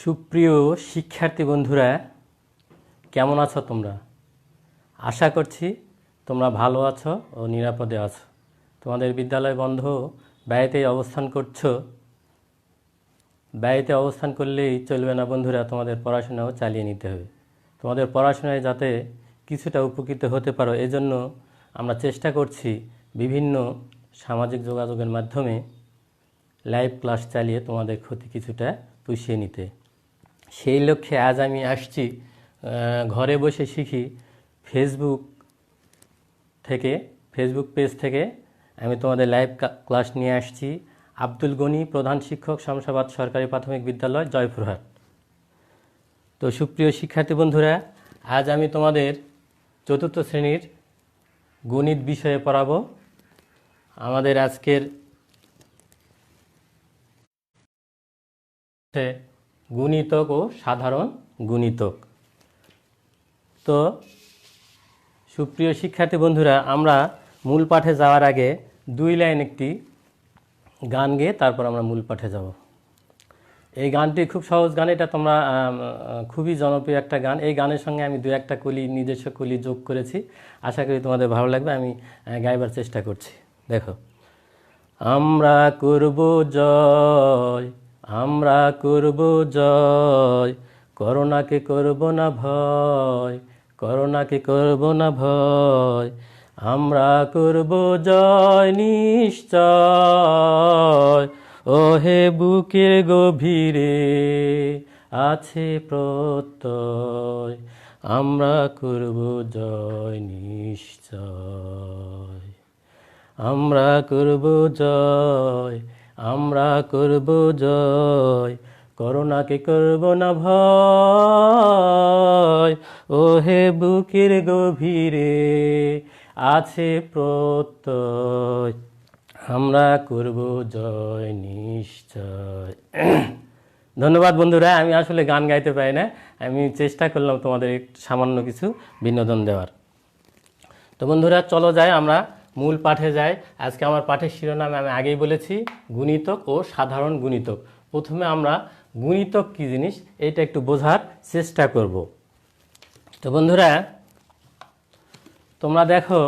সুপ্রিয় শিক্ষার্থী বন্ধুরা, কেমন আছো তোমরা? আশা করছি তোমরা ভালো আছো ও নিরাপদে আছো। তোমাদের বিদ্যালয় বন্ধ, বাড়িতেই অবস্থান করছো। বাড়িতে অবস্থান করলেই চলবে না বন্ধুরা, তোমাদের পড়াশোনাও চালিয়ে নিতে হবে। তোমাদের পড়াশোনায় যাতে কিছুটা উপকৃত হতে পারো, এজন্য আমরা চেষ্টা করছি বিভিন্ন সামাজিক যোগাযোগের মাধ্যমে লাইভ ক্লাস চালিয়ে তোমাদের ক্ষতি কিছুটা পুষিয়ে নিতে। সেই লক্ষ্যে আজ আমি আসছি ঘরে বসে শিখি ফেসবুক পেজ থেকে আমি তোমাদের লাইভ ক্লাস নিয়ে আসছি। আব্দুল গনি, প্রধান শিক্ষক, শামসাবাদ সরকারি প্রাথমিক বিদ্যালয়, জয়পুরহাট। তো সুপ্রিয় শিক্ষার্থী বন্ধুরা, আজ আমি তোমাদের চতুর্থ শ্রেণীর গণিত বিষয়ে পড়াবো। আমাদের আজকের গুণিতক ও সাধারণ গুণিতক। তো সুপ্রিয় শিক্ষার্থী বন্ধুরা, আমরা মূল পাঠে যাওয়ার আগে দুই লাইন একটি গান গেয়ে তারপর আমরা মূল পাঠে যাব। এই গানটি খুব সহজ গান, এটা তোমরা খুবই জনপ্রিয় একটা গান। এই গানের সঙ্গে আমি দু একটা নিজস্ব কলি যোগ করেছি। আশা করি তোমাদের ভালো লাগবে। আমি গাইবার চেষ্টা করছি। দেখো, আমরা করব জয়, আমরা করব জয়, করোনাকে করব না ভয়, করোনাকে করব না ভয়, আমরা করব জয় নিশ্চয়, ওহে বুকের গভীরে আছে প্রত্যয়, আমরা করব জয় নিশ্চয়, আমরা করব জয়, আমরা করব জয়, করোনাকে করব না ভয়, ওহে বুকের গভীরে আছে প্রত্যয়, আমরা করব জয় নিশ্চয়। ধন্যবাদ বন্ধুরা। আমি আসলে গান গাইতে পারি না, আমি চেষ্টা করলাম তোমাদের সামান্য কিছু বিনোদন দেওয়ার। তো বন্ধুরা, চলো যাই, আমরা মূল পাঠে যাই। আজকে আমার পাঠের শিরোনামে আমি আগেই বলেছি গুণিতক ও সাধারণ গুণিতক। প্রথমে আমরা গুণিতক কী জিনিস এইটা একটু বোঝার চেষ্টা করব। তো বন্ধুরা, তোমরা দেখো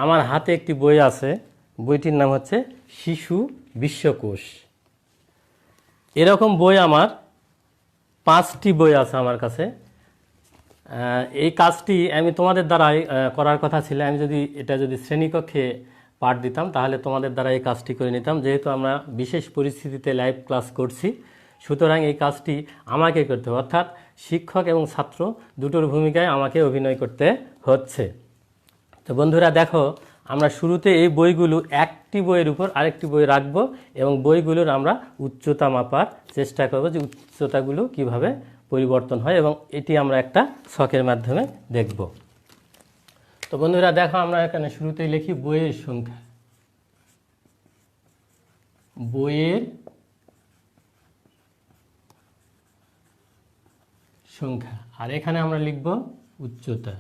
আমার হাতে একটি বই আছে, বইটির নাম হচ্ছে শিশু বিশ্বকোষ। এরকম বই আমার 5টি বই আছে আমার কাছে। এই কাজটি আমি তোমাদের দ্বারাই করার কথা ছিল। আমি যদি শ্রেণীকক্ষে পাঠ দিতাম তাহলে তোমাদের দ্বারা এই কাজটি করে নিতাম। যেহেতু আমরা বিশেষ পরিস্থিতিতে লাইভ ক্লাস করছি, সুতরাং এই কাজটি আমাকে করতে হবে, অর্থাৎ শিক্ষক এবং ছাত্র দুটোর ভূমিকায় আমাকে অভিনয় করতে হচ্ছে। তো বন্ধুরা দেখো, আমরা শুরুতে এই বইগুলো একটি বইয়ের উপর আরেকটি বই রাখব এবং বইগুলোর আমরা উচ্চতা মাপার চেষ্টা করব, যে উচ্চতাগুলো কিভাবে পরিবর্তন হয়, এবং এটি আমরা একটা ছকের মাধ্যমে দেখব। তো বন্ধুরা দেখো, আমরা এখানে শুরুতেই লিখি বইয়ের সংখ্যা, বইয়ের সংখ্যা, আর এখানে আমরা লিখব উচ্চতা,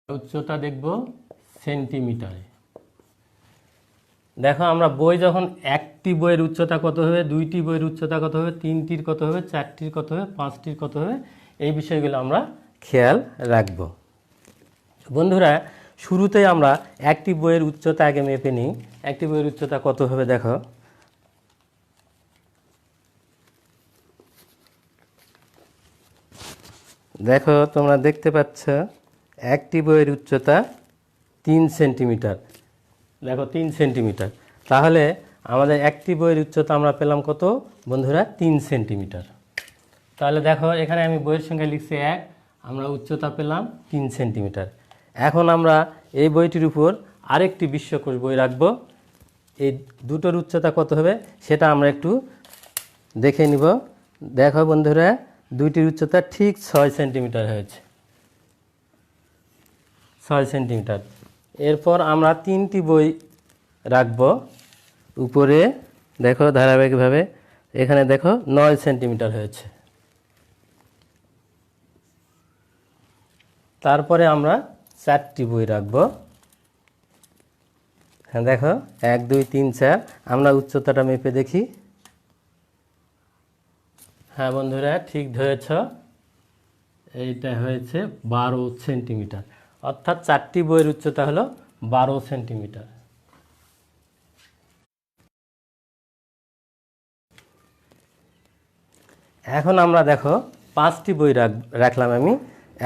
উচ্চতা দেখব সেন্টিমিটারে। দেখো, আমরা বই যখন একটি বইয়ের উচ্চতা কত হবে, দুইটি বইয়ের উচ্চতা কত হবে, তিনটির কত হবে, চারটির কত হবে, পাঁচটির কত হবে, এই বিষয়গুলো আমরা খেয়াল রাখব। বন্ধুরা, শুরুতেই আমরা একটি বইয়ের উচ্চতা আগে মেপে নিই। একটি বইয়ের উচ্চতা কত হবে দেখো, দেখো তোমরা দেখতে পাচ্ছ একটি বইয়ের উচ্চতা 3 সেন্টিমিটার। দেখো 3 সেন্টিমিটার, তাহলে আমাদের একটি বইয়ের উচ্চতা আমরা পেলাম কত বন্ধুরা, 3 সেন্টিমিটার। তাহলে দেখো এখানে আমি বইয়ের সংখ্যা লিখছি 1, আমরা উচ্চতা পেলাম 3 সেন্টিমিটার। এখন আমরা এই বইটির উপর আরেকটি বিশ্বকোষ বই রাখবো। এই দুটোর উচ্চতা কত হবে সেটা আমরা একটু দেখে নিব। দেখো বন্ধুরা, দুইটির উচ্চতা ঠিক 6 সেন্টিমিটার হয়েছে, 6 সেন্টিমিটার। এরপর আমরা 3টি বই রাখব উপরে। দেখো ধারাবাহিকভাবে এখানে দেখো 9 সেন্টিমিটার হয়েছে। তারপরে আমরা 4টি বই রাখব। হ্যাঁ দেখো 1 2 3 4, আমরা উচ্চতাটা মেপে দেখি। হ্যাঁ বন্ধুরা, ঠিক ধরেছ, এইটা হয়েছে 12 সেন্টিমিটার, অর্থাৎ 4টি বইয়ের উচ্চতা হলো 12 সেন্টিমিটার। এখন আমরা দেখো 5টি বই রাখলাম আমি।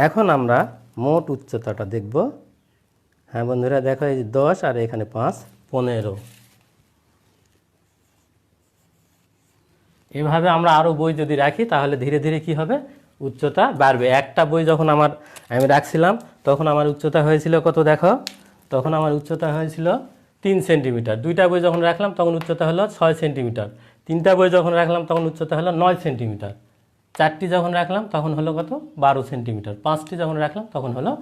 এখন আমরা মোট উচ্চতাটা দেখব। হ্যাঁ বন্ধুরা দেখো, এই 10 আর এখানে 5, 15। এভাবে আমরা আরও বই যদি রাখি তাহলে ধীরে ধীরে কি হবে, উচ্চতা বাড়বে। একটা বই যখন আমি রাখছিলাম তখন আমার উচ্চতা হয়েছিল কত দেখো, তখন আমার উচ্চতা হয়েছিল 3 সেন্টিমিটার। 2টা বই যখন রাখলাম তখন উচ্চতা হলো 6 সেন্টিমিটার। 3টা বই যখন রাখলাম তখন উচ্চতা হলো 9 সেন্টিমিটার। 4টি যখন রাখলাম তখন হলো কত, 12 সেন্টিমিটার। 5টি যখন রাখলাম তখন হলো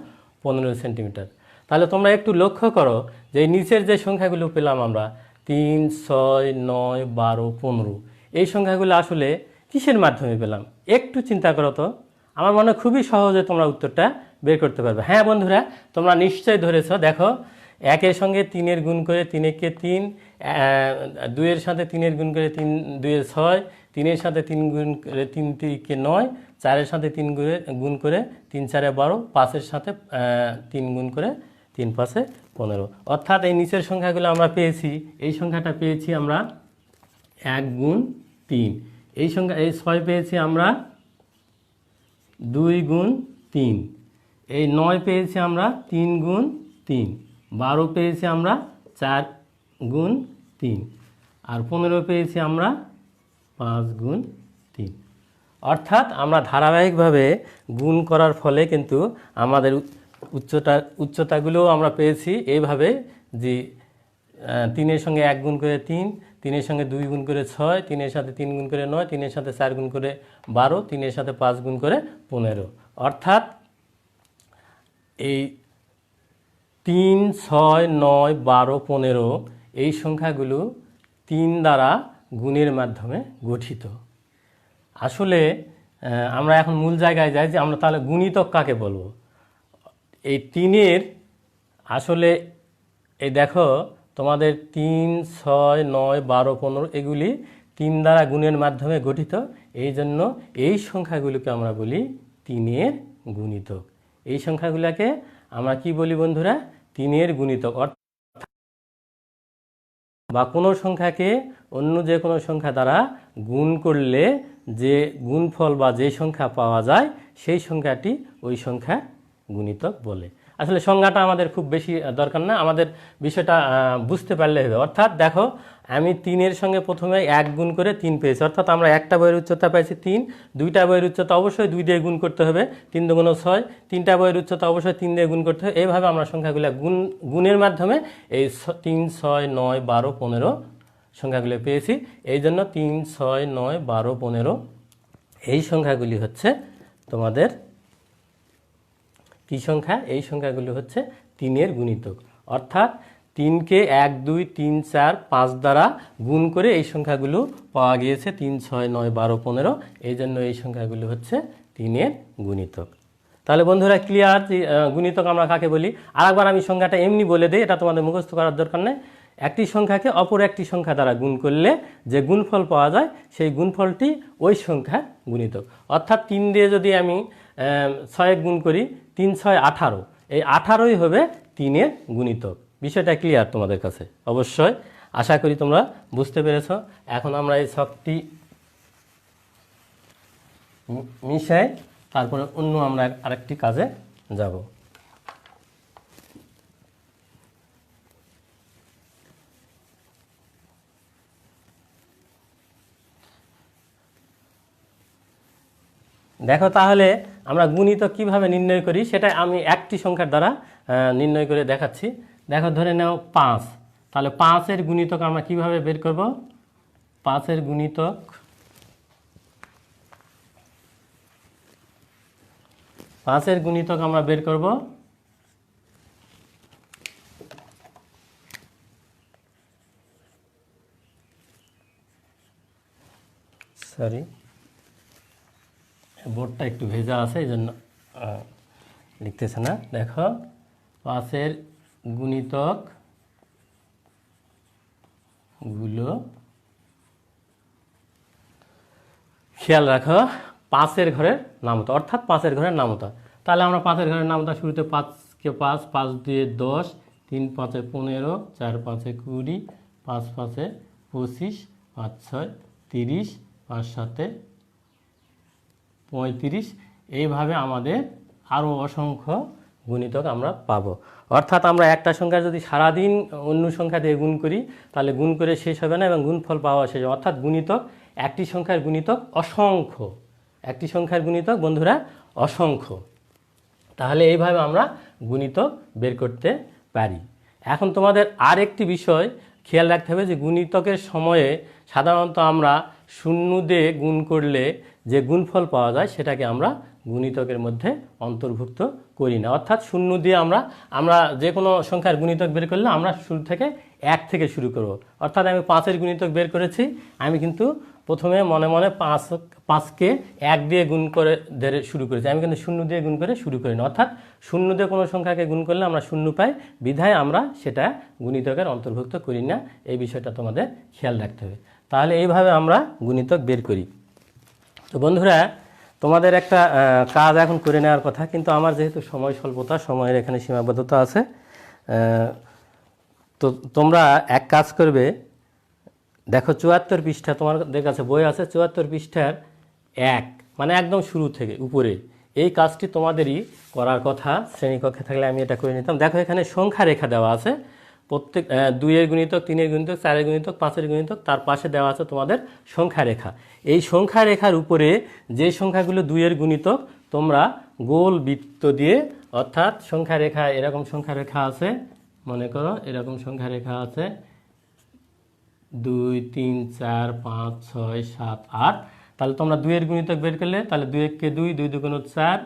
15 সেন্টিমিটার। তাহলে তোমরা একটু লক্ষ্য করো যে নিচের যে সংখ্যাগুলো পেলাম আমরা 3, 6, 9, 12, 15, এই সংখ্যাগুলো আসলে কিসের মাধ্যমে পেলাম একটু চিন্তা করো তো। আমার মনে হয় খুবই সহজে তোমরা উত্তরটা বের করতে পারবে। হ্যাঁ বন্ধুরা, তোমরা নিশ্চয়ই ধরেছ। দেখো, 1-এর সঙ্গে 3-এর গুণ করে 3-একে 3, 2-এর সাথে 3-এর গুণ করে 3-2-এ 6, 3-এর সাথে 3 গুণ করে 3-3-কে 9, 4-এর সাথে 3 গুণ করে 3-4-এ 12, 5-এর সাথে 3 গুণ করে 3-5-এ 15। অর্থাৎ এই নিচের সংখ্যাগুলো আমরা পেয়েছি। এই সংখ্যাটা পেয়েছি আমরা 1 গুণ 3। এই 6 পেয়েছি আমরা 2 গুণ 3। এই 9 পেয়েছি আমরা 3 গুণ 3। 12 পেয়েছি আমরা 4 গুণ 3। আর 15 পেয়েছি আমরা 5 গুণ 3। অর্থাৎ আমরা ধারাবাহিকভাবে গুণ করার ফলে কিন্তু আমাদের উচ্চতাগুলোও আমরা পেয়েছি এইভাবে যে 3-এর সঙ্গে 1 গুণ করে 3, 3-এর সঙ্গে 2 গুণ করে 6, 3-এর সাথে 3 গুণ করে 9, 3-এর সাথে 4 গুণ করে 12, 3-এর সাথে 5 গুণ করে 15। অর্থাৎ এই 3, 6, 9, 12, 15 এই সংখ্যাগুলো 3 দ্বারা গুণের মাধ্যমে গঠিত। আসলে আমরা এখন মূল জায়গায় যাই যে আমরা তাহলে গুণিতক কাকে বলবো। এই 3-এর আসলে এই দেখো তোমাদের 3, 6, 9, 12, 15 এগুলি 3 দ্বারা গুণের মাধ্যমে গঠিত। এই জন্য এই সংখ্যাগুলোকে আমরা বলি 3-এর গুণিতক। এই সংখ্যাগুলোকে আমরা কি বলি বন্ধুরা, 3-এর গুণিতক। বা কোনো সংখ্যাকে অন্য যে কোনো সংখ্যা দ্বারা গুণ করলে যে গুণফল বা যে সংখ্যা পাওয়া যায় সেই সংখ্যাটি ওই সংখ্যা গুণিতক বলে। আসলে সংজ্ঞাটা আমাদের খুব বেশি দরকার না, আমাদের বিষয়টা বুঝতে পারলে হবে। অর্থাৎ দেখো, আমি 3-এর সঙ্গে প্রথমে 1 গুণ করে 3 পেয়েছি, অর্থাৎ আমরা একটা বইয়ের উচ্চতা পাইছি 3। 2টা বইয়ের উচ্চতা অবশ্যই 2 দিয়ে গুণ করতে হবে, 3 দুগুণ 6। 3টা বইয়ের উচ্চতা অবশ্যই 3 দিয়ে গুণ করতে হবে। এইভাবে আমরা সংখ্যাগুলো গুণের মাধ্যমে এই 3, 6, 9, 12, 15 সংখ্যাগুলো পেয়েছি। এই জন্য 3, 6, 9, 12, 15 এই সংখ্যাগুলি হচ্ছে তোমাদের কি সংখ্যা, এই সংখ্যাগুলি হচ্ছে 3-এর গুণিতক। অর্থাৎ 3কে 1, 2, 3, 4, 5 দ্বারা গুণ করে এই সংখ্যাগুলো পাওয়া গিয়েছে 3, 6, 9, 12, 15। এই জন্য এই সংখ্যাগুলো হচ্ছে 3-এর গুণিতক। তাহলে বন্ধুরা ক্লিয়ার যে গুণিতক আমরা কাকে বলি। আরেকবার আমি সংখ্যাটা এমনি বলে দিই, এটা তোমাদের মুখস্থ করার দরকার নেই। একটি সংখ্যাকে অপর একটি সংখ্যা দ্বারা গুণ করলে যে গুণফল পাওয়া যায় সেই গুণফলটি ওই সংখ্যা গুণিতক। অর্থাৎ 3 দিয়ে যদি আমি 6 গুণ করি, 3, 6, 18, এই 18ই হবে 3-এর গুণিতক। বিষয়টা ক্লিয়ার তোমাদের কাছে অবশ্যই, আশা করি তোমরা বুঝতে পেরেছ। এখন আমরা এই ছকটি মিশাই, তারপরে অন্য আমরা আরেকটি কাজে যাব। দেখো, তাহলে আমরা গুণিতক কিভাবে নির্ণয় করি সেটা আমি একটি সংখ্যার দ্বারা নির্ণয় করে দেখাচ্ছি। দেখো, ধরে নাও 5। তাহলে 5-এর গুণিতক আমরা কিভাবে বের করব। 5-এর গুণিতক আমরা বের করব বোর্ডটা একটু ভেজা আছে এই জন্য লিখতেছে না। দেখো, 5-এর গুণিতক গুলো খেয়াল রাখো 5-এর ঘরের নামতা, অর্থাৎ 5-এর ঘরের নামতা। তাহলে আমরা 5-এর ঘরের নামতা শুরুতে 5 কে 5, 5 2 10, 3 5 15, 4 5 20, 5 5 25, 5 6 30, 5 7 35। এইভাবে আমাদের আরও অসংখ্য গুণিতক আমরা পাবো। অর্থাৎ আমরা একটা সংখ্যা যদি সারাদিন অন্য সংখ্যা দিয়ে গুণ করি তাহলে গুণ করে শেষ হবে না এবং গুণফল পাওয়া শেষ হবে। অর্থাৎ গুণিতক, একটি সংখ্যার গুণিতক অসংখ্য, একটি সংখ্যার গুণিতক বন্ধুরা অসংখ্য। তাহলে এইভাবে আমরা গুণিতক বের করতে পারি। এখন তোমাদের আরেকটি বিষয় খেয়াল রাখতে হবে যে গুণিতকের সময়ে সাধারণত আমরা শূন্য দিয়ে গুণ করলে যে গুণফল পাওয়া যায় সেটাকে আমরা গুণিতকের মধ্যে অন্তর্ভুক্ত করি না। অর্থাৎ শূন্য দিয়ে আমরা যে কোনো সংখ্যার গুণিতক বের করলে আমরা শুরু থেকে 1 থেকে শুরু করব। অর্থাৎ আমি 5-এর গুণিতক বের করেছি, আমি কিন্তু প্রথমে মনে মনে 5কে 1 দিয়ে গুণ করে ধরে শুরু করেছি, আমি কিন্তু শূন্য দিয়ে গুণ করে শুরু করি না। অর্থাৎ শূন্য দিয়ে কোনো সংখ্যাকে গুণ করলে আমরা শূন্য পাই, বিধায় আমরা সেটা গুণিতকের অন্তর্ভুক্ত করি না। এই বিষয়টা তোমাদের খেয়াল রাখতে হবে। তাহলে এইভাবে আমরা গুণিতক বের করি। তো বন্ধুরা, তোমাদের একটা কাজ এখন করে নেওয়ার কথা, কিন্তু আমার যেহেতু সময় স্বল্পতা, সময়ের এখানে সীমাবদ্ধতা আছে, তো তোমরা এক কাজ করবে, দেখো 74 পৃষ্ঠা তোমাদের কাছে বই আছে, 74 পৃষ্ঠার 1 মানে একদম শুরু থেকে উপরে এই কাজটি তোমাদেরই করার কথা। শ্রেণীকক্ষে থাকলে আমি এটা করে নিতাম। দেখো এখানে সংখ্যা রেখা দেওয়া আছে, প্রত্যেক 2-এর গুণিতক, 3-এর গুণিতক, 4-এর গুণিতক, 5-এর গুণিতক, তার পাশে দেওয়া আছে তোমাদের সংখ্যা রেখা। এই সংখ্যা রেখার উপরে যে সংখ্যাগুলো 2-এর গুণিতক তোমরা গোল বৃত্ত দিয়ে, অর্থাৎ সংখ্যা রেখা, এরকম সংখ্যা রেখা আছে, মনে করো এরকম সংখ্যা রেখা আছে 2 3 4 5 6 7 8। তাহলে তোমরা 2-এর গুণিতক বের করলে তাহলে 2 1 কে 2, 2 2 4,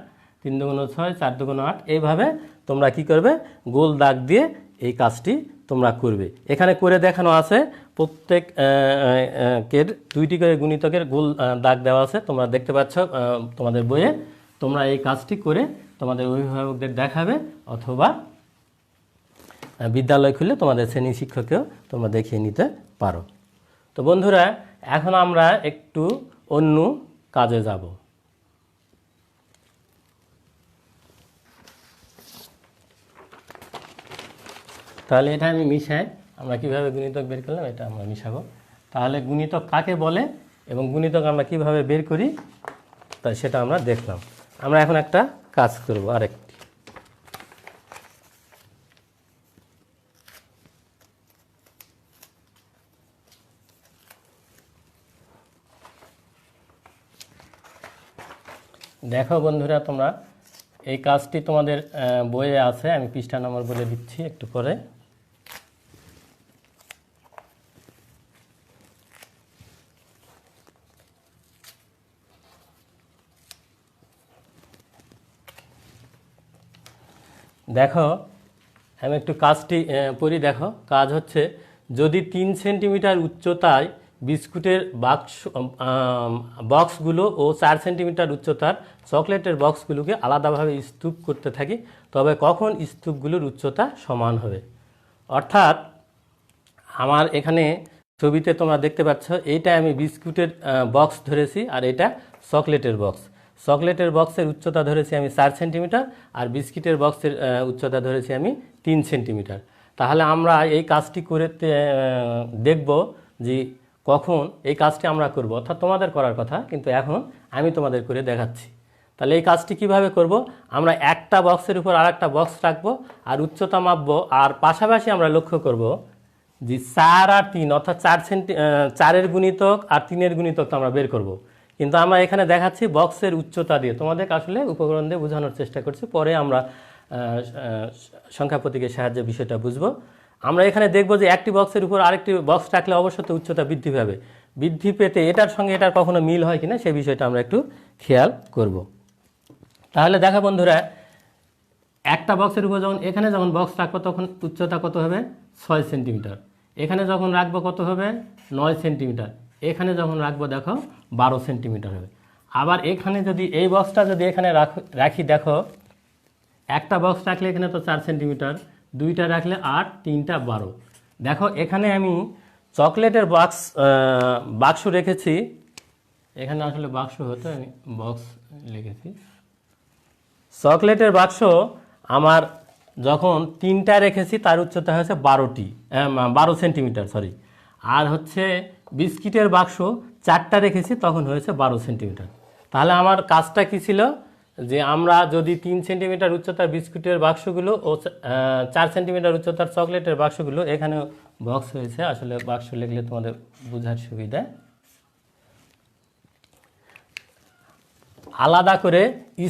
3 2 6, 4 2 8। এইভাবে তোমরা কি করবে, গোল দাগ দিয়ে এই কাজটি তোমরা করবে। এখানে করে দেখানো আছে প্রত্যেক কের 2টি করে গুণিতকের গোল দাগ দেওয়া আছে, তোমরা দেখতে পাচ্ছ তোমাদের বইয়ে। তোমরা এই কাজটি করে তোমাদের অভিভাবকদের দেখাবে, অথবা বিদ্যালয় খুললে তোমাদের শ্রেণী শিক্ষককেও তোমরা দেখিয়ে নিতে পারো। তো বন্ধুরা, এখন আমরা একটু অন্য কাজে যাব। তাহলে এটা আমি মিশাই, আমরা কিভাবে গুণিতক বের করলাম এটা আমরা মিশাবো। তাহলে গুণিতক কাকে বলে এবং গুণিতক আমরা কিভাবে বের করি তাই সেটা আমরা দেখলাম। আমরা এখন একটা কাজ করব, আরেকটি। দেখো বন্ধুরা, তোমরা এই কাজটি তোমাদের বইয়ে আছে, আমি পৃষ্ঠা নম্বর বলে দিচ্ছি একটু পরে। দেখো আমি একটু কাজটি পড়ি। দেখো কাজ হচ্ছে, যদি 3 সেন্টিমিটার উচ্চতায় বিস্কুটের বক্সগুলো ও 4 সেন্টিমিটার উচ্চতার চকলেটের বক্সগুলোকে আলাদাভাবে স্তূপ করতে থাকি, তবে কখন স্তূপগুলোর উচ্চতা সমান হবে। অর্থাৎ আমার এখানে ছবিতে তোমরা দেখতে পাচ্ছ, এইটা আমি বিস্কুটের বক্স ধরেছি আর এটা চকলেটের বক্স। চকলেটের বক্সের উচ্চতা ধরেছি আমি 4 সেন্টিমিটার আর বিস্কিটের বক্সের উচ্চতা ধরেছি আমি 3 সেন্টিমিটার। তাহলে আমরা এই কাজটি করে দেখব যে কখন এই কাজটি আমরা করব, অর্থাৎ তোমাদের করার কথা, কিন্তু এখন আমি তোমাদের করে দেখাচ্ছি। তাহলে এই কাজটি কিভাবে করব, আমরা একটা বক্সের উপর আর একটা বক্স রাখবো আর উচ্চতা মাপবো, আর পাশাপাশি আমরা লক্ষ্য করব যে 4 আর 3 অর্থাৎ 4-এর গুণিতক আর 3-এর গুণিতক তো আমরা বের করব। কিন্তু আমরা এখানে দেখাচ্ছি বক্সের উচ্চতা দিয়ে, তোমাদের আসলে উপকরণ দিয়ে বোঝানোর চেষ্টা করছি, পরে আমরা সংখ্যা প্রতীকের সাহায্যে বিষয়টা বুঝবো। আমরা এখানে দেখব যে একটি বক্সের উপর আরেকটি বক্স রাখলে অবশ্যই উচ্চতা বৃদ্ধি পাবে। বৃদ্ধি পেতে এটার সঙ্গে এটার কখনো মিল হয় কিনা সেই বিষয়টা আমরা একটু খেয়াল করব। তাহলে দেখো বন্ধুরা, একটা বক্সের উপর এখানে যখন বক্স রাখবো তখন উচ্চতা কত হবে, 6 সেন্টিমিটার। এখানে যখন রাখবো কত হবে, 9 সেন্টিমিটার। এখানে যখন রাখবো দেখো 12 সেন্টিমিটার হবে। আবার এখানে যদি এই বক্সটা যদি এখানে রাখি, দেখো একটা বক্স রাখলে এখানে তো 4 সেন্টিমিটার, 2টা রাখলে 8, 3টা 12। দেখো এখানে আমি চকলেটের বাক্স রেখেছি এখানে আসলে বাক্স হতো, আমি বক্স লিখেছি। চকলেটের বাক্স আমার যখন 3টা রেখেছি তার উচ্চতা হয়েছে 12 সেন্টিমিটার, সরি। আর হচ্ছে বিস্কিটের বাক্স 4টা রেখেছি, তখন হয়েছে 12 সেন্টিমিটার। তাহলে আমার কাজটা কি ছিল, যে আমরা যদি 3 সেন্টিমিটার উচ্চতার বিস্কুটের বাক্সগুলো ও 4 সেন্টিমিটার উচ্চতার চকলেটের বাক্সগুলো, এখানে বক্স হয়েছে, আসলে বাক্স লিখলে তোমাদের বোঝার সুবিধা। আলাদা করে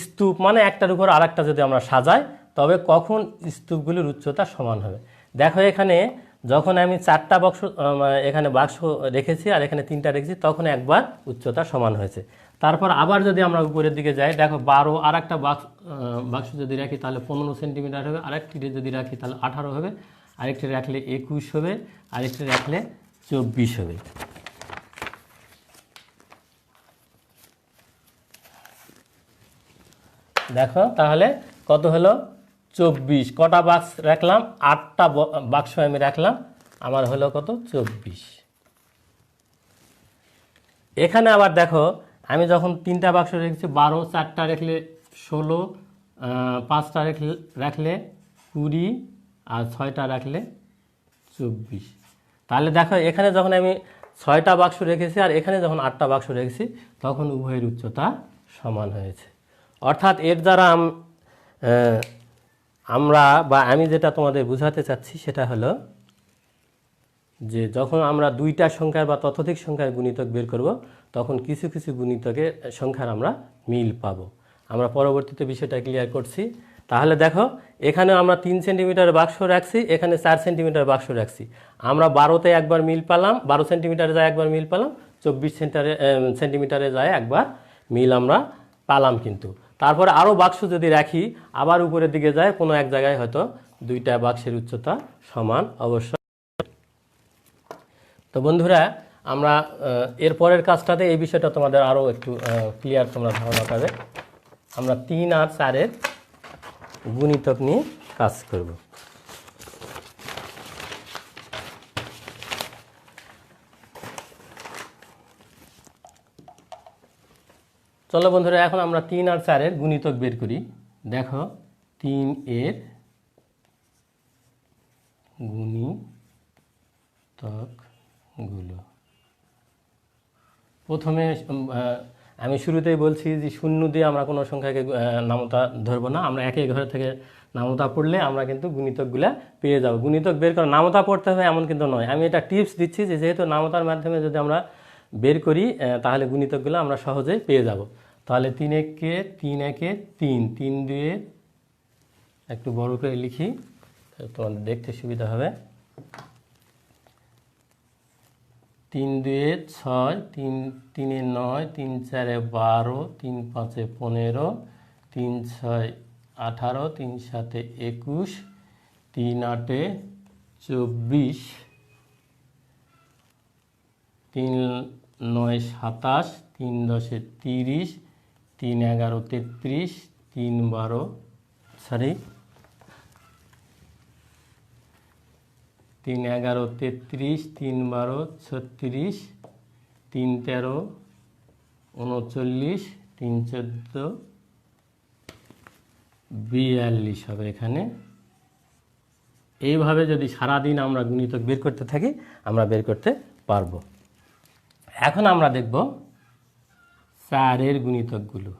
স্তূপ মানে একটার উপর আরেকটা যদি আমরা সাজাই, তবে কখন স্তূপগুলির উচ্চতা সমান হবে। দেখো এখানে যখন আমি 4টা এখানে বাক্স রেখেছি আর এখানে 3টা রেখেছি, তখন একবার উচ্চতা সমান হয়েছে। তারপর আবার যদি আমরা উপরের দিকে যাই, দেখো 12, আর একটা বাক্স যদি রাখি তাহলে 15 সেন্টিমিটার হবে, আরেকটি যদি রাখি তাহলে 18 হবে, আরেকটি রাখলে 21 হবে, আরেকটি রাখলে 24 হবে। দেখো তাহলে কত হলো, 24। কটা বাক্স রাখলাম, 8টা বাক্স আমি রাখলাম, আমার হলো কত, 24। এখানে আবার দেখো আমি যখন 3টা বাক্স রেখেছি 12, 4টা রাখলে 16, 5টা রাখলে 20, আর 6টা রাখলে 24। তাহলে দেখো এখানে যখন আমি 6টা বাক্স রেখেছি আর এখানে যখন 8টা বাক্স রেখেছি, তখন উভয়ের উচ্চতা সমান হয়েছে। অর্থাৎ এর দ্বারা আমরা বা আমি যেটা তোমাদের বোঝাতে চাচ্ছি সেটা হলো যে যখন আমরা 2টা সংখ্যার বা ততোধিক সংখ্যার গুণিতক বের করব, তখন কিছু কিছু গুণিতকের সংখ্যার আমরা মিল পাবো। আমরা পরবর্তীতে বিষয়টা ক্লিয়ার করছি। তাহলে দেখো এখানে আমরা 3 সেন্টিমিটার বাক্স রাখছি, এখানে 4 সেন্টিমিটার বাক্স রাখছি। আমরা 12তে একবার মিল পেলাম, 12 সেন্টিমিটারে যায় একবার মিল পেলাম, 24 সেন্টিমিটারে যায় একবার মিল আমরা পেলাম। কিন্তু তারপরে আরও বাক্স যদি রাখি, আবার উপরের দিকে যায়, কোনো এক জায়গায় হয়তো 2টা বাক্সের উচ্চতা সমান অবশ্য। তো বন্ধুরা, আমরা এর পরের কাজটাতে এই বিষয়টা তোমাদের আরও একটু ক্লিয়ার তোমরা ধারণা পাবে। আমরা 3 আর 4-এর গুণিতক নিয়ে কাজ করব। চলো বন্ধুরা, এখন আমরা 3 আর 4-এর গুণিতক বের করি। দেখো 3 এর গুণিতকগুলো প্রথমে আমি শুরুতেই বলছি যে 0 দিয়ে আমরা কোনো সংখ্যাকে নামতা ধরবো না। আমরা একই ঘর থেকে নামতা পড়লে আমরা কিন্তু গুণিতকগুলা পেয়ে যাব। গুণিতক বের করে নামতা পড়তে হবে এমন কিন্তু নয়। আমি এটা টিপস দিচ্ছি যে যেহেতু নামতার মাধ্যমে যদি আমরা বের করি, তাহলে গুণিতকগুলো আমরা সহজেই পেয়ে যাব। তাহলে 3 একে 3 একে 3, 3 দুয়ে, একটু বড় করে লিখি তোমাদের দেখতে সুবিধা হবে, 3 দুয়ে 6, 3 তিনে 9, 3 চারে 12, 3 পাঁচে 15, 3 ছয় 18, 3 সাতে 21, 3 আটে 24, 3 নয় 27, 3 দশে 30, 3 11 33, 3 12 3 11 33, 3 12 36, 3 13 39, 3 14 42 হবে এখানে। এইভাবে যদি সারাদিন আমরা গুণিতক বের করতে থাকি, আমরা বের করতে পারবো। এখন আমরা দেখব 4-এর গুণিতকগুলো।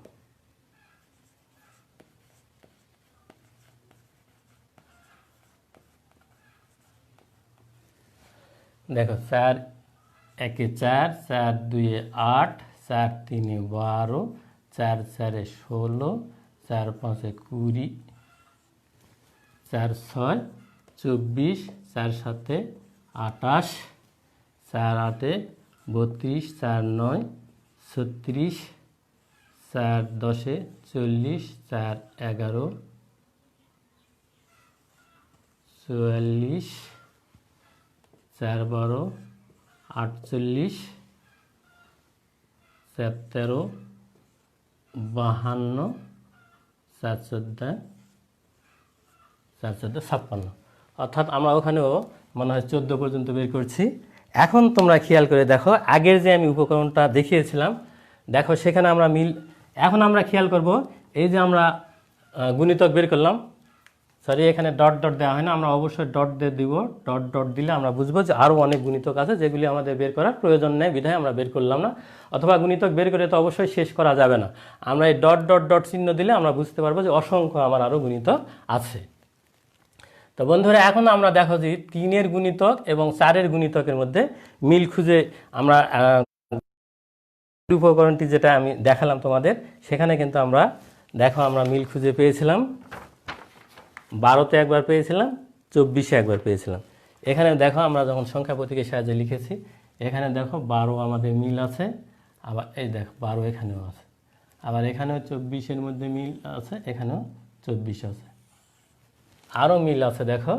দেখো 4 একে 4, 4 দুয়ে 8, 4 তিনে 12, 4 চারে 16, 4 পাঁচে 20, 4 ছয় 24, 4 সাতে 28, 4 আটে 32, 4 নয় 36, 4 দশে 40, 4 11 44, 4 12 48, 4 13 52, 4 14 56। অর্থাৎ আমরা ওখানেও মনে হয় 14 পর্যন্ত বের করছি। এখন তোমরা খেয়াল করে দেখো, আগের যে আমি উপকরণটা দেখিয়েছিলাম দেখো সেখানে আমরা মিল, এখন আমরা খেয়াল করব এই যে আমরা গুণিতক বের করলাম, সরি এখানে ডট ডট দেওয়া হয় না, আমরা অবশ্যই ডট দিয়ে দিব। ডট ডট দিলে আমরা বুঝবো যে আরও অনেক গুণিতক আছে যেগুলি আমাদের বের করার প্রয়োজন নেই, বিধায় আমরা বের করলাম না। অথবা গুণিতক বের করে তো অবশ্যই শেষ করা যাবে না, আমরা এই ডট ডট ডট চিহ্ন দিলে আমরা বুঝতে পারবো যে অসংখ্য আমার আরও গুণিতক আছে। তো বন্ধুরা এখন আমরা দেখো যে 3-এর গুণিতক এবং 4-এর গুণিতকের মধ্যে মিল খুঁজে আমরা উপকরণটি যেটা আমি দেখালাম তোমাদের, সেখানে কিন্তু আমরা দেখো আমরা মিল খুঁজে পেয়েছিলাম। 12-তে একবার পেয়েছিলাম, 24-এ একবার পেয়েছিলাম। এখানে দেখো আমরা যখন সংখ্যা প্রতীকের সাহায্যে লিখেছি, এখানে দেখো 12 আমাদের মিল আছে, আবার এই দেখো 12 এখানেও আছে, আবার এখানেও 24-এর মধ্যে মিল আছে, এখানেও 24 আছে, আরও মিল আছে দেখো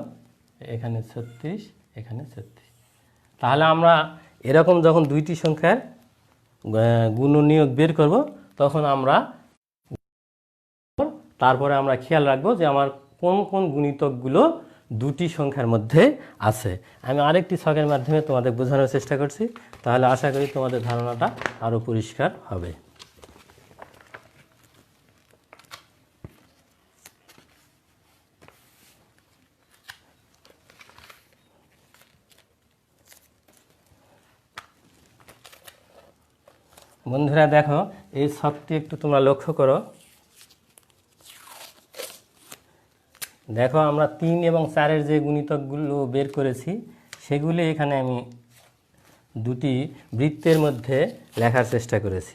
এখানে 36, এখানে 36। তাহলে আমরা এরকম যখন দুইটি সংখ্যার গুণনীয়ক বের করব তখন আমরা তারপরে আমরা খেয়াল রাখবো যে আমার কোন কোন গুণিতকগুলো দুটি সংখ্যার মধ্যে আছে। আমি আরেকটি ছকের মাধ্যমে তোমাদের বোঝানোর চেষ্টা করছি, তাহলে আশা করি তোমাদের ধারণাটা আরও পরিষ্কার হবে। বন্ধুরা দেখো এই ছকটি একটু তোমরা লক্ষ্য করো, দেখো আমরা 3 এবং 4-এর যে গুণিতকগুলো বের করেছি সেগুলি এখানে আমি দুটি বৃত্তের মধ্যে লেখার চেষ্টা করেছি,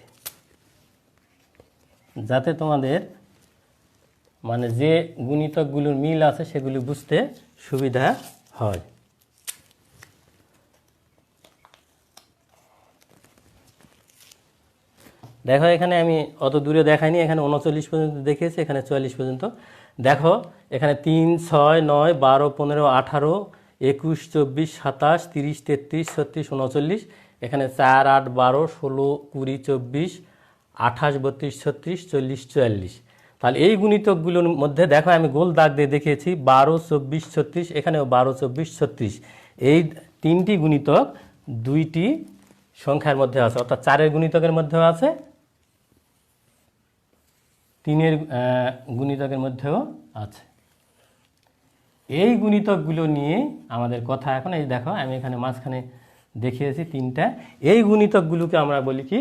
যাতে তোমাদের মানে যে গুণিতকগুলোর মিল আছে সেগুলি বুঝতে সুবিধা হয়। দেখো এখানে আমি অত দূরে দেখাইনি, এখানে 39 পর্যন্ত দেখিয়েছি, এখানে 44 পর্যন্ত। দেখো এখানে 3, 6, 9, 12, 15, 18, 21, 24, 27, 30, 33, 36, 39, এখানে 4, 8, 12, 16, 20, 24, 28, 32, 36, 40, 44। তাহলে এই গুণিতকগুলোর মধ্যে দেখো আমি গোল দাগ দিয়ে দেখিয়েছি 12, 24, 36, এখানেও 12, 24, 36। এই তিনটি গুণিতক দুইটি সংখ্যার মধ্যে আছে, অর্থাৎ 4-এর গুণিতকের মধ্যেও আছে, 3-এর গুণিতকের মধ্যেও আছে। এই গুণিতকগুলো নিয়ে আমাদের কথা এখন। এই দেখো আমি এখানে মাঝখানে দেখিয়েছি 3টা। এই গুণিতকগুলোকে আমরা বলি কি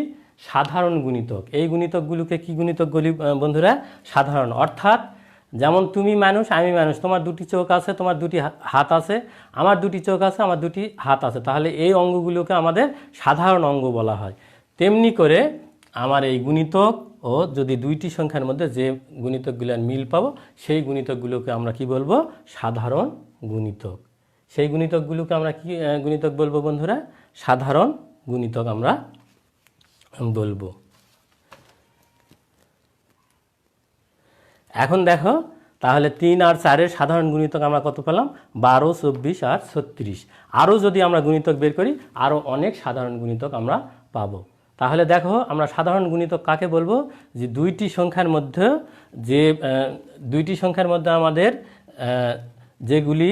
সাধারণ গুণিতক। এই গুণিতকগুলোকে কি গুণিতক বলি বন্ধুরা? সাধারণ। অর্থাৎ যেমন তুমি মানুষ আমি মানুষ, তোমার দুটি চোখ আছে, তোমার দুটি হাত আছে, আমার দুটি চোখ আছে, আমার দুটি হাত আছে, তাহলে এই অঙ্গগুলোকে আমাদের সাধারণ অঙ্গ বলা হয়। তেমনি করে আমার এই গুণিতক ও যদি দুইটি সংখ্যার মধ্যে যে গুণিতকগুলোর মিল পাবো সেই গুণিতকগুলোকে আমরা কি বলবো? সাধারণ গুণিতক। সেই গুণিতকগুলোকে আমরা কি গুণিতক বলবো বন্ধুরা? সাধারণ গুণিতক আমরা বলবো। এখন দেখো তাহলে 3 আর 4-এর সাধারণ গুণিতক আমরা কত পেলাম? 12, 24 আর 36। আরও যদি আমরা গুণিতক বের করি আরও অনেক সাধারণ গুণিতক আমরা পাবো। তাহলে দেখো আমরা সাধারণ গুণিতক কাকে বলবো? যে দুইটি সংখ্যার মধ্যে আমাদের যেগুলি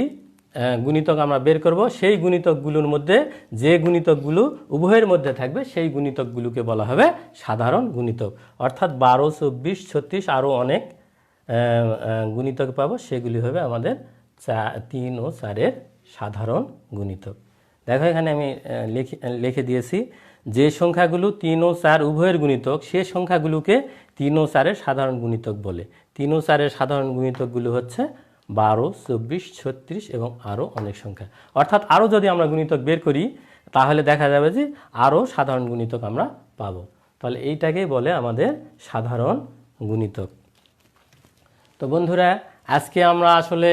গুণিতক আমরা বের করব সেই গুণিতকগুলোর মধ্যে যে গুণিতকগুলো উভয়ের মধ্যে থাকবে সেই গুণিতকগুলোকে বলা হবে সাধারণ গুণিতক। অর্থাৎ 12, 24, 36 আরও অনেক গুণিতক পাবো, সেগুলি হবে আমাদের 3 ও 4-এর সাধারণ গুণিতক। দেখো এখানে আমি লিখে দিয়েছি যে সংখ্যাগুলো 3 ও 4 উভয়ের গুণিতক সে সংখ্যাগুলোকে 3 ও 4-এর সাধারণ গুণিতক বলে। 3 ও 4-এর সাধারণ গুণিতকগুলো হচ্ছে 12, 24, 36 এবং আরও অনেক সংখ্যা। অর্থাৎ আরও যদি আমরা গুণিতক বের করি তাহলে দেখা যাবে যে আরও সাধারণ গুণিতক আমরা পাবো। তাহলে এইটাকেই বলে আমাদের সাধারণ গুণিতক। তো বন্ধুরা আজকে আমরা আসলে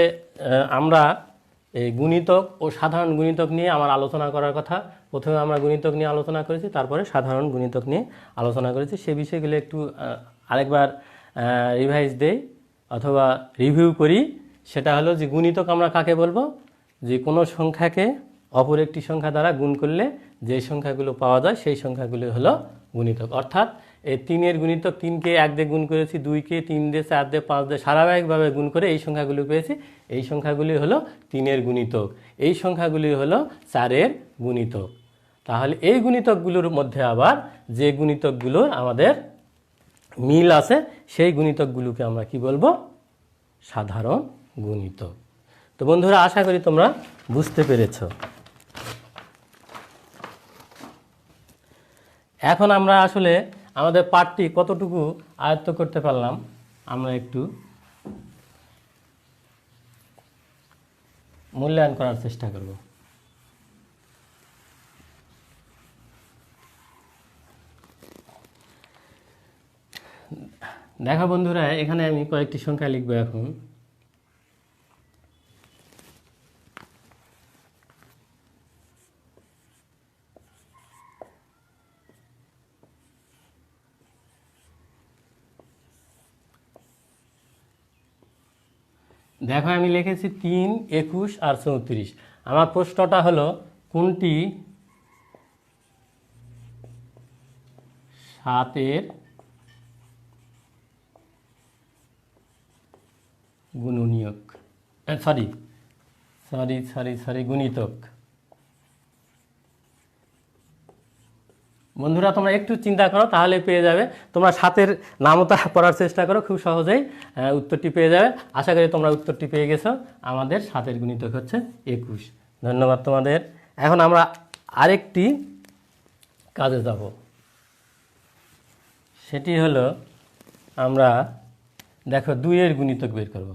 এই গুণিতক ও সাধারণ গুণিতক নিয়ে আমার আলোচনা করার কথা। প্রথমে আমরা গুণিতক নিয়ে আলোচনা করেছি, তারপরে সাধারণ গুণিতক নিয়ে আলোচনা করেছি। সে বিষয়গুলো একটু আরেকবার রিভাইজ দেই অথবা রিভিউ করি। সেটা হলো যে গুণিতক আমরা কাকে বলবো? যে কোনো সংখ্যাকে অপর একটি সংখ্যা দ্বারা গুণ করলে যে সংখ্যাগুলো পাওয়া যায় সেই সংখ্যাগুলো হলো গুণিতক। অর্থাৎ এই 3-এর গুণিতক 3কে 1 দিয়ে গুণ করেছি, 2কে 3 দিয়ে, 4 দিয়ে, 5 দিয়ে ধারাবাহিকভাবে গুণ করে এই সংখ্যাগুলো পেয়েছি। এই সংখ্যাগুলি হলো 3-এর গুণিতক, এই সংখ্যাগুলি হলো 4-এর গুণিতক। তাহলে এই গুণিতকগুলোর মধ্যে আবার যে গুণিতকগুলোর আমাদের মিল আছে সেই গুণিতকগুলোকে আমরা কি বলবো? সাধারণ গুণিতক। তো বন্ধুরা, আশা করি তোমরা বুঝতে পেরেছো। এখন আমরা আসলে আমাদের পাঠটি কতটুকু আয়ত্ত করতে পারলাম আমরা একটু মূল্যায়ন করার চেষ্টা করব। দেখো বন্ধুরা, এখানে আমি কয়েকটি সংখ্যা লিখব এখন। দেখো আমি লিখেছি 3, 21 আর 34। আমার প্রশ্নটা হলো কোনটি 7-এর গুণনীয়ক, সরি গুণিতক। বন্ধুরা, তোমরা একটু চিন্তা করো, তাহলে পেয়ে যাবে। তোমরা 7-এর নামতা পড়ার চেষ্টা করো, খুব সহজেই উত্তরটি পেয়ে যাবে। আশা করি তোমরা উত্তরটি পেয়ে গেছো। আমাদের 7-এর গুণিতক হচ্ছে 21। ধন্যবাদ তোমাদের। এখন আমরা আরেকটি কাজে যাব, সেটি হলো আমরা দেখো 2-এর গুণিতক বের করব।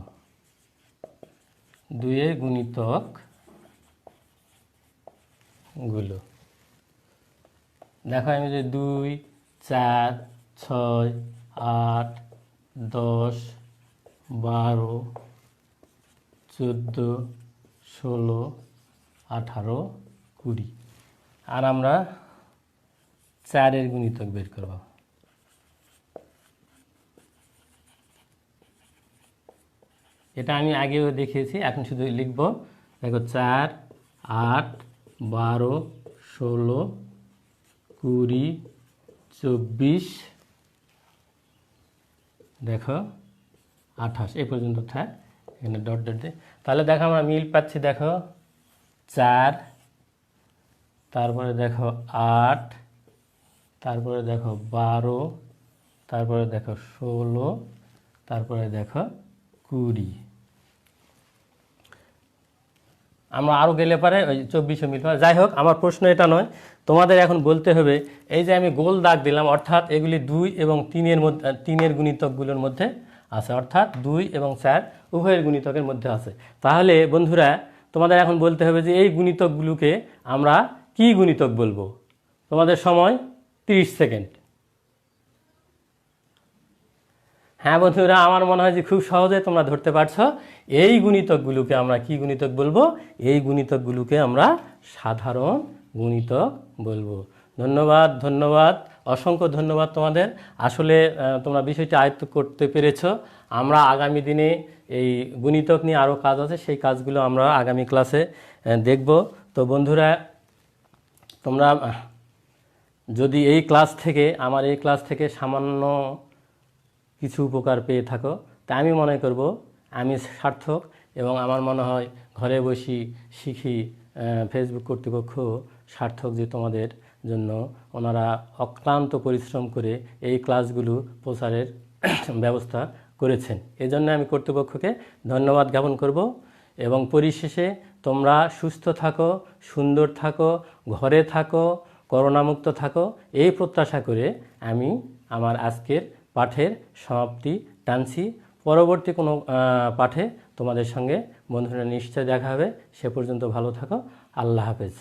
2-এর গুণিতকগুলো দেখো, আমি যে 2, 4, 6, 8, 10, 12, 14, 16, 18, 20 আর আমরা 4-এর গুণিতক বের করব। এটা আমি আগেও দেখিয়েছি, এখন শুধু লিখব। দেখো 4, 8, 12, 16, 20, 24, দেখো 28 এই পর্যন্ত থাক, এখানে ডট ডট দিয়ে। তাহলে দেখো আমরা মিল পাচ্ছি। দেখো 4, তারপরে দেখো 8, তারপরে দেখো 12, তারপরে দেখো 16, তারপরে দেখো 20। আমরা আরও গেলে পারে ওই 24 মিল পারে। যাই হোক, আমার প্রশ্ন এটা নয়, তোমাদের এখন বলতে হবে এই যে আমি গোল দাগ দিলাম, অর্থাৎ এগুলি 2 এবং 3-এর মধ্যে, 3-এর গুণিতকগুলোর মধ্যে আছে, অর্থাৎ 2 এবং 4 উভয়ের গুণিতকের মধ্যে আছে। তাহলে বন্ধুরা, তোমাদের এখন বলতে হবে যে এই গুণিতকগুলোকে আমরা কি গুণিতক বলবো। তোমাদের সময় 30 সেকেন্ড। হ্যাঁ বন্ধুরা, আমার মনে হয় যে খুব সহজে তোমরা ধরতে পারছো। এই গুণিতকগুলোকে আমরা কি গুণিতক বলবো? এই গুণিতকগুলোকে আমরা সাধারণ গুণিতক বলবো। ধন্যবাদ, অসংখ্য ধন্যবাদ তোমাদের। আসলে তোমরা বিষয়টি আয়ত্ত করতে পেরেছো। আমরা আগামী দিনে এই গুণিতক নিয়ে আরও কাজ আছে, সেই কাজগুলো আমরা আগামী ক্লাসে দেখব। তো বন্ধুরা, তোমরা যদি আমার এই ক্লাস থেকে সামান্য কিছু উপকার পেয়ে থাকো, তা আমি মনে করব আমি সার্থক। এবং আমার মনে হয় ঘরে বসি শিখি ফেসবুক কর্তৃপক্ষ সার্থক, যে তোমাদের জন্য ওনারা অক্লান্ত পরিশ্রম করে এই ক্লাসগুলো প্রচারের ব্যবস্থা করেছেন। এজন্য আমি কর্তৃপক্ষকে ধন্যবাদ জ্ঞাপন করব। এবং পরিশেষে তোমরা সুস্থ থাকো, সুন্দর থাকো, ঘরে থাকো, করোনামুক্ত থাকো, এই প্রত্যাশা করে আমি আমার আজকের পাঠের সমাপ্তি টানছি। পরবর্তী কোনো পাঠে তোমাদের সঙ্গে বন্ধুরা নিশ্চয় দেখা হবে। সে পর্যন্ত ভালো থাকো। আল্লাহ হাফেজ।